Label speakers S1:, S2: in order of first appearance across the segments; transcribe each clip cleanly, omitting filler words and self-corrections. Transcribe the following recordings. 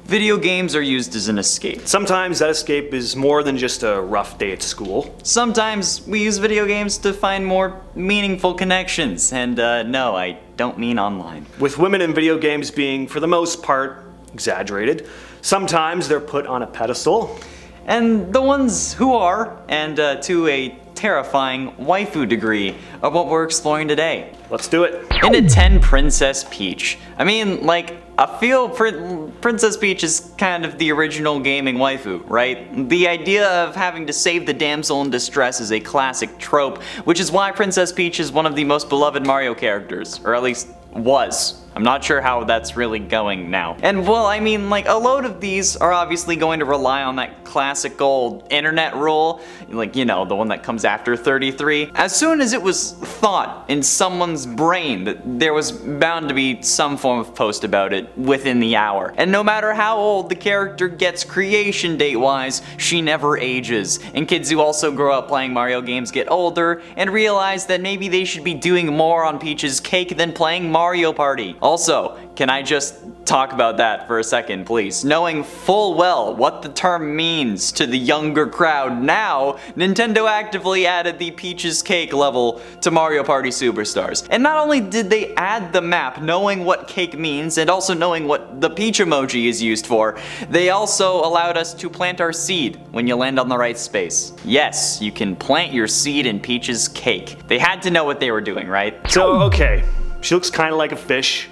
S1: Video games are used as an escape.
S2: Sometimes that escape is more than just a rough day at school.
S1: Sometimes we use video games to find more meaningful connections, and no, I don't mean online.
S2: With women in video games being, for the most part, exaggerated, sometimes they're put on a pedestal.
S1: And the ones who are, and to a terrifying waifu degree, are what we're exploring today.
S2: Let's do it.
S1: Into 10 Princess Peach. I mean, like, I feel Princess Peach is kind of the original gaming waifu, right? The idea of having to save the damsel in distress is a classic trope, which is why Princess Peach is one of the most beloved Mario characters, or at least was. I'm not sure how that's really going now. And well, I mean, like, a load of these are obviously going to rely on that classic old internet rule, like, you know, the one that comes after 33. As soon as it was thought in someone's brain that there was bound to be some form of post about it within the hour. And no matter how old the character gets creation date-wise, she never ages. And kids who also grow up playing Mario games get older and realize that maybe they should be doing more on Peach's cake than playing Mario Party. Also, can I just talk about that for a second, please? Knowing full well what the term means to the younger crowd now, Nintendo actively added the Peach's Cake level to Mario Party Superstars. And not only did they add the map knowing what cake means and also knowing what the peach emoji is used for, they also allowed us to plant our seed when you land on the right space. Yes, you can plant your seed in Peach's Cake. They had to know what they were doing, right?
S2: So, okay, she looks kind of like a fish.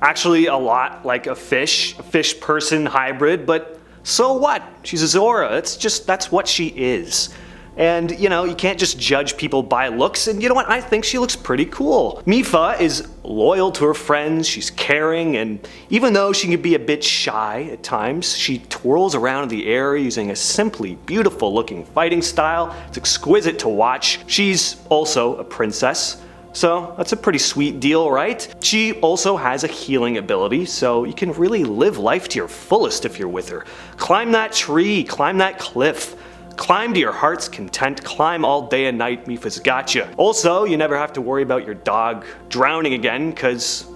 S2: Actually, a lot like a fish person hybrid, but so what? She's a Zora. That's what she is. And, you know, you can't just judge people by looks, and you know what? I think she looks pretty cool. Mipha is loyal to her friends, she's caring, and even though she can be a bit shy at times, she twirls around in the air using a simply beautiful looking fighting style. It's exquisite to watch. She's also a princess. So that's a pretty sweet deal, right? She also has a healing ability, so you can really live life to your fullest if you're with her. Climb that tree, climb that cliff, climb to your heart's content, climb all day and night, Mipha's got you. Also, you never have to worry about your dog drowning again, because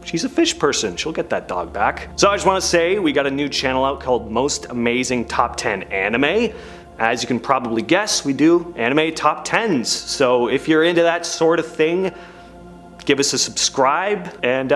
S2: she's a fish person. She'll get that dog back. So I just want to say, we got a new channel out called Most Amazing Top 10 Anime. As you can probably guess, we do anime top 10s. So if you're into that sort of thing, give us a subscribe and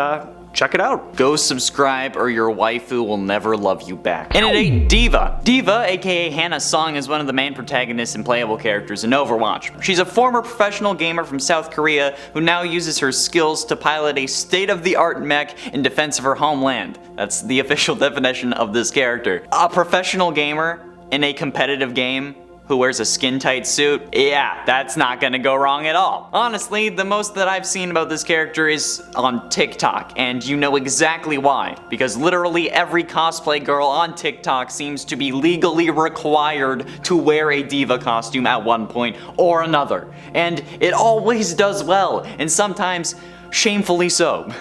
S2: check it out.
S1: Go subscribe or your waifu will never love you back. And it ain't D.Va. D.Va, aka Hannah Song, is one of the main protagonists and playable characters in Overwatch. She's a former professional gamer from South Korea who now uses her skills to pilot a state-of-the-art mech in defense of her homeland. That's the official definition of this character. A professional gamer in a competitive game who wears a skin-tight suit? Yeah, that's not gonna go wrong at all. Honestly, the most that I've seen about this character is on TikTok, and you know exactly why. Because literally every cosplay girl on TikTok seems to be legally required to wear a D.Va costume at one point or another. And it always does well, and sometimes shamefully so.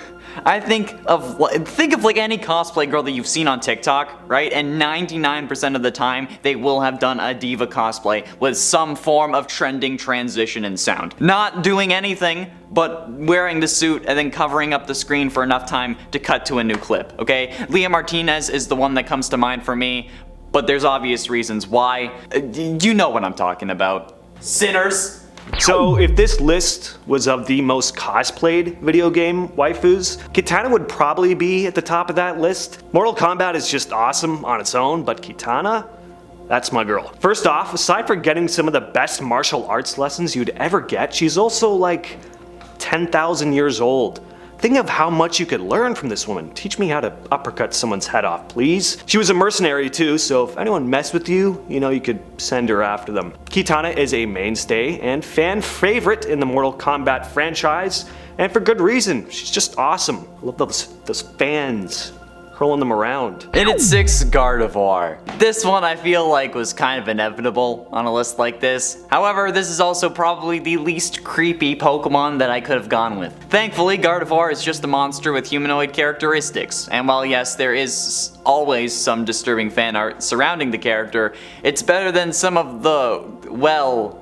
S1: I think of like any cosplay girl that you've seen on TikTok, right? And 99% of the time, they will have done a D.Va cosplay with some form of trending transition and sound. Not doing anything, but wearing the suit and then covering up the screen for enough time to cut to a new clip, okay? Leah Martinez is the one that comes to mind for me, but there's obvious reasons why. You know what I'm talking about. Sinners.
S2: So if this list was of the most cosplayed video game waifus, Kitanna would probably be at the top of that list. Mortal Kombat is just awesome on its own, but Kitanna? That's my girl. First off, aside from getting some of the best martial arts lessons you'd ever get, she's also like 10,000 years old. Think of how much you could learn from this woman. Teach me how to uppercut someone's head off, please. She was a mercenary too, so if anyone messed with you, you know, you could send her after them. Kitanna is a mainstay and fan favorite in the Mortal Kombat franchise, and for good reason. She's just awesome. I love those fans hurling them around.
S1: And at 6, Gardevoir. This one I feel like was kind of inevitable on a list like this. However, this is also probably the least creepy Pokemon that I could have gone with. Thankfully, Gardevoir is just a monster with humanoid characteristics, and while yes, there is always some disturbing fan art surrounding the character, it's better than some of the, well,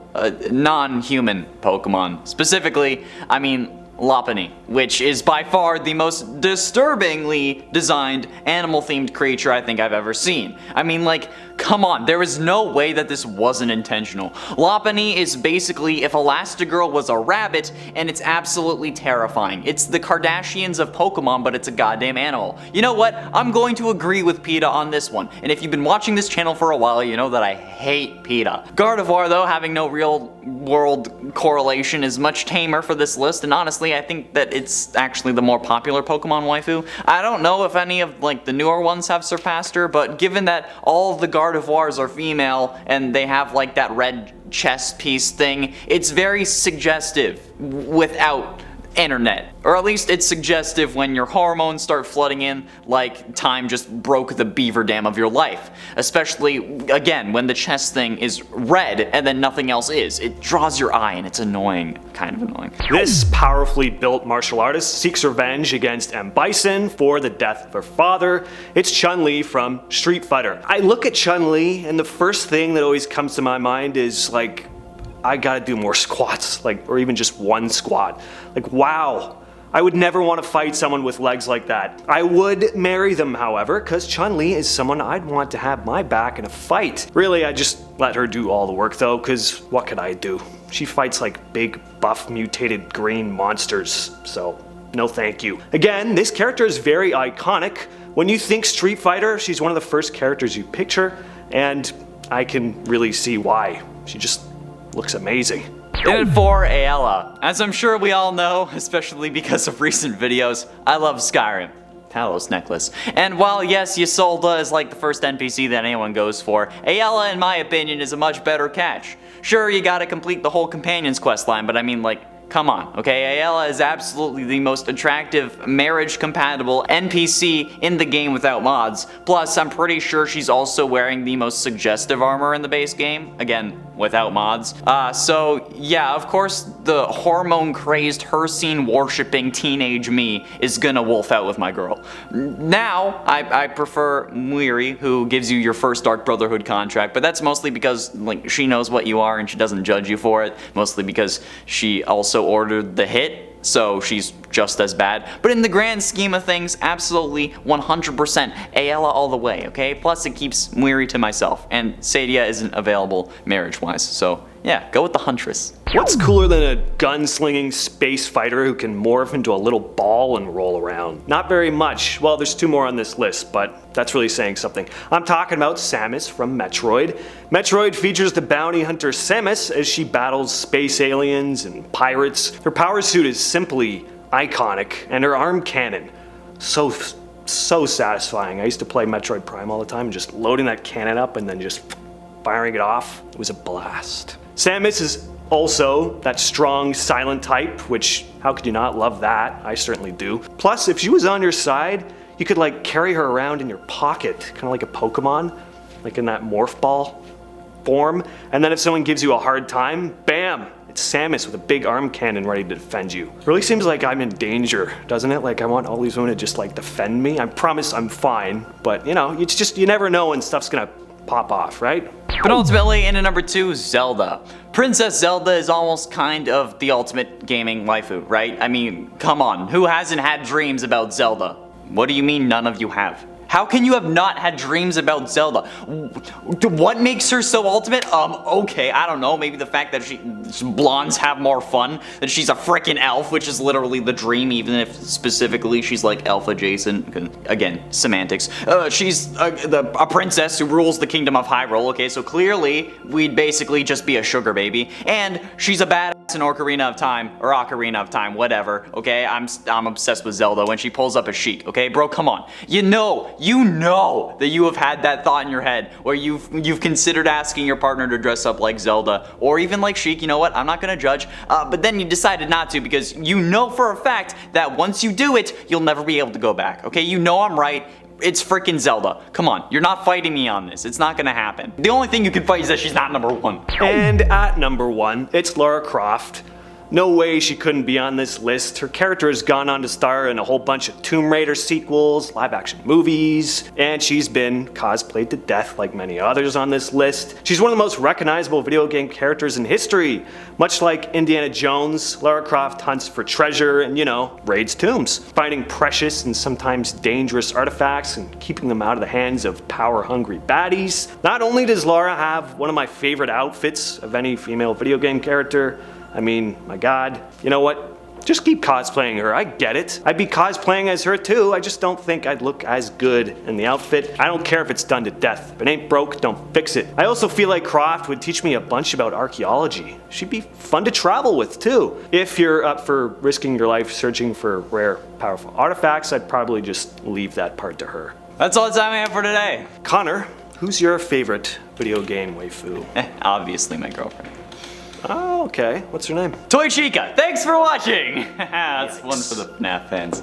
S1: non-human Pokemon. Specifically, I mean, Lopunny, which is by far the most disturbingly designed animal-themed creature I think I've ever seen. I mean, like, come on, there is no way that this wasn't intentional. Lopunny is basically if Elastigirl was a rabbit, and it's absolutely terrifying. It's the Kardashians of Pokemon, but it's a goddamn animal. You know what? I'm going to agree with PETA on this one, and if you've been watching this channel for a while, you know that I hate PETA. Gardevoir, though, having no real-world correlation, is much tamer for this list, and honestly, I think that it's actually the more popular Pokemon waifu. I don't know if any of like the newer ones have surpassed her, but given that all of the Gardevoirs are female and they have like that red chest piece thing, it's very suggestive without internet. Or at least it's suggestive when your hormones start flooding in like time just broke the beaver dam of your life. Especially, again, when the chest thing is red and then nothing else is. It draws your eye and it's annoying. Kind of annoying.
S2: This powerfully built martial artist seeks revenge against M. Bison for the death of her father. It's Chun Li from Street Fighter. I look at Chun Li and the first thing that always comes to my mind is like, I gotta do more squats, like, or even just one squat. Like, wow. I would never want to fight someone with legs like that. I would marry them, however, because Chun Li is someone I'd want to have my back in a fight. Really, I just let her do all the work though, because what could I do? She fights like big, buff, mutated green monsters, so no thank you. Again, this character is very iconic. When you think Street Fighter, she's one of the first characters you picture, and I can really see why. She just looks amazing.
S1: And for Aela, as I'm sure we all know, especially because of recent videos, I love Skyrim. Talos necklace. And while yes, Ysolda is like the first NPC that anyone goes for, Aela in my opinion is a much better catch. Sure, you gotta complete the whole companion's quest line, but I mean like, come on, okay? Aela is absolutely the most attractive, marriage-compatible NPC in the game without mods. Plus, I'm pretty sure she's also wearing the most suggestive armor in the base game. Again, without mods. So yeah, of course, the hormone-crazed, Hercene-worshipping teenage me is gonna wolf out with my girl. Now, I prefer Muiri, who gives you your first Dark Brotherhood contract, but that's mostly because like she knows what you are and she doesn't judge you for it. Mostly because she also ordered the hit, so she's just as bad. But in the grand scheme of things, absolutely 100% Aela all the way, okay? Plus it keeps Muiri to myself, and Sadia isn't available marriage-wise, so yeah, go with the Huntress.
S2: What's cooler than a gun-slinging space fighter who can morph into a little ball and roll around? Not very much. Well, there's two more on this list, but that's really saying something. I'm talking about Samus from Metroid. Metroid features the bounty hunter Samus as she battles space aliens and pirates. Her power suit is simply iconic, and her arm cannon, so satisfying. I used to play Metroid Prime all the time, just loading that cannon up and then just firing it off. It was a blast. Samus is also that strong, silent type, which, how could you not love that? I certainly do. Plus, if she was on your side, you could like carry her around in your pocket, kind of like a Pokemon, like in that morph ball form. And then if someone gives you a hard time, bam, it's Samus with a big arm cannon ready to defend you. It really seems like I'm in danger, doesn't it? Like I want all these women to just like defend me. I promise I'm fine, but you know, it's just, you never know when stuff's gonna pop off, right?
S1: But ultimately, in at number 2, Zelda. Princess Zelda is almost kind of the ultimate gaming waifu, right? I mean, come on, who hasn't had dreams about Zelda? What do you mean none of you have? How can you have not had dreams about Zelda? What makes her so ultimate? Okay, I don't know, maybe the fact that blondes have more fun, that she's a frickin' elf, which is literally the dream, even if specifically she's like elf adjacent. Again, semantics. She's a princess who rules the kingdom of Hyrule, okay, so clearly we'd basically just be a sugar baby, and she's a badass in Ocarina of Time, or Ocarina of Time, whatever, okay? I'm obsessed with Zelda when she pulls up a Sheik, okay? Bro, come on. You know that you have had that thought in your head where you've considered asking your partner to dress up like Zelda or even like Sheik. You know what? I'm not gonna judge. But then you decided not to because you know for a fact that once you do it, you'll never be able to go back. Okay? You know I'm right. It's freaking Zelda. Come on, you're not fighting me on this. It's not gonna happen. The only thing you can fight is that she's not number 1.
S2: And at number 1, it's Lara Croft. No way she couldn't be on this list. Her character has gone on to star in a whole bunch of Tomb Raider sequels, live action movies, and she's been cosplayed to death like many others on this list. She's one of the most recognizable video game characters in history, much like Indiana Jones. Lara Croft hunts for treasure and, raids tombs, finding precious and sometimes dangerous artifacts and keeping them out of the hands of power-hungry baddies. Not only does Lara have one of my favorite outfits of any female video game character, I mean, my god, you know what? Just keep cosplaying her, I get it. I'd be cosplaying as her too, I just don't think I'd look as good in the outfit. I don't care if it's done to death. If it ain't broke, don't fix it. I also feel like Croft would teach me a bunch about archaeology. She'd be fun to travel with too. If you're up for risking your life searching for rare, powerful artifacts, I'd probably just leave that part to her.
S1: That's all the time I have for today.
S2: Connor, who's your favorite video game waifu?
S1: Obviously my girlfriend.
S2: Oh, okay. What's her name?
S1: Toy Chica, thanks for watching! That's one for the FNAF fans.